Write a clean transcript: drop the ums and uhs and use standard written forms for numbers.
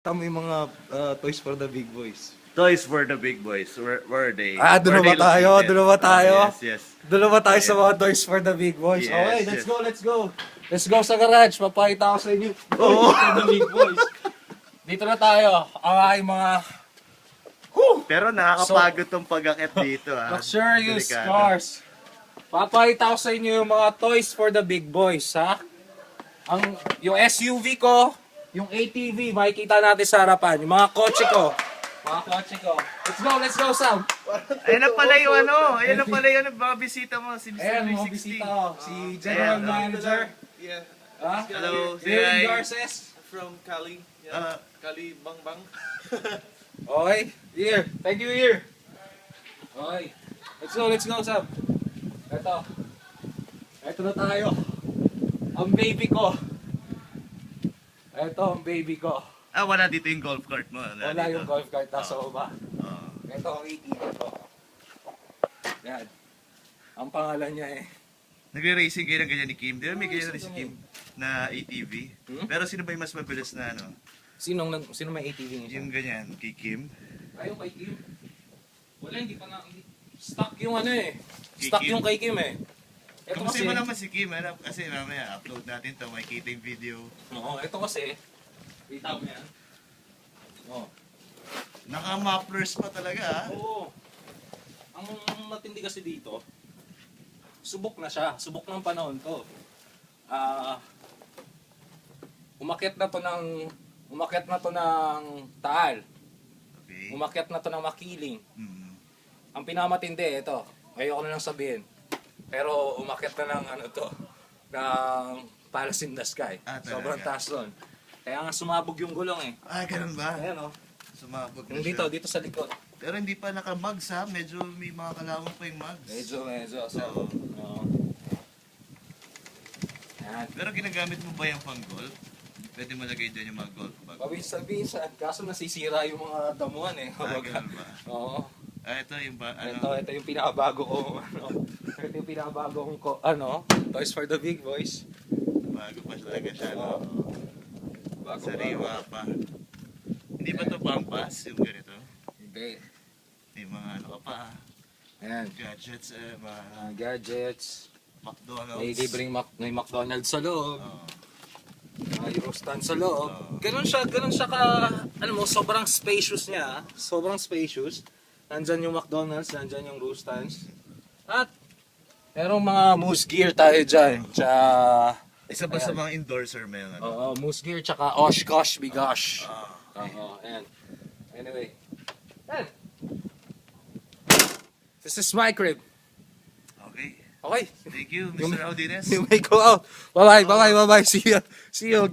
Tama yung mga toys for the big boys. Toys for the big boys. Where are they? Doon ba tayo? Doon ba tayo? Yes. Doon ba tayo sa mga toys for the big boys? Yes, Okay, yes. let's go. Let's go sa garage. Papakita ko sa inyo. Toys for the big boys. Dito na tayo. Ang aking mga Pero nakakapagod tong pag-akit dito, ha. luxurious Delikado. cars. Papakita ko sa inyo yung mga toys for the big boys, ha? Yung SUV ko, yung ATV, makikita natin sa harapan. Yung mga kotse ko. Let's go, Sam. Ayun na pala yung ano. Ayun na pala yung mga bisita mo. Si Mr. Ayan, mga 360. bisita ko. Si General Manager. Yeah, Ha? Hello, si Darren Ray. Garces. from Cali. Yeah, Cali Bang Bang. Okay, here. Thank you, here. Okay. Let's go, Sam. Ito na tayo. Ang baby ko. Ito ang baby ko. Wala dito yung golf cart mo. Wala dito. yung golf cart nasa baba. Oo. Ito ang ATV ko. Yan. Ang pangalan niya Nagre-racing kayo ng ganyan ni Kim. Di ba may ganyan rin si gusto Kim na ATV? Pero sino ba yung mas mabilis na ano? Sino may ATV niya? Yung ganyan, kay Kim? Ayaw kay Kim. Wala, hindi pa na. Stock yung Kay Stock Kim? yung kay Kim Ito Kamusta kasi. mo naman si Kim? Ano? Kasi mamaya upload natin to, makikita yung video. Oo, ito kasi. Kita mo yan. Oo. Naka-mufflers pa talaga, ha? Oo. Ang matindi kasi dito, subok na siya. Subok ng panahon to. Umakyat na to ng Taal. Okay. Umakyat na to ng Makiling. Mm. Ang pinakamatindi, ito. Ayoko na lang sabihin. Pero umakyat na ng ng Palace in the Sky. Talaga? Sobrang taas doon. Kaya nga sumabog yung gulong Ganun ba? Ayan Sumabog na Yung siya. dito sa likod. Pero hindi pa naka-mugs, ha? Medyo may mga kalawang pa yung mugs. Medyo. So, Oo. oo. Yan. Pero ginagamit mo ba yung pang-golf? Pwede mo lagay dyan yung mga golf bag. Paminsan. Kaso nasisira yung mga damuhan Ganun ba? Oo. Ito yung ba, ano? Ito yung pinakabago ko, Ito yung pinakabago kong, Toys for the Big Boys. Bago pa talaga siya, no? Bago. Sariwa pa. Hindi ba ito pampas, yung ganito? Hindi. May mga ano ka pa, ha? Ayan. Gadgets, mga Gadgets. McDonald's. May libreng may McDonald's sa loob. Oo. May Eurostand sa loob. Ganun siya ka, sobrang spacious niya. Sobrang spacious. Nandyan yung McDonald's, nandyan yung Eurostands. At, merong mga moose gear tayo dyan. Isa pa sa mga endorser mo yung ano? Oo, moose gear, tsaka Oshkosh Bigosh. Oo, ayan. Anyway. Ayan. This is my crib. Okay. Okay. Thank you, Mr. Audines. You may go out. Bye-bye. See you. Get out.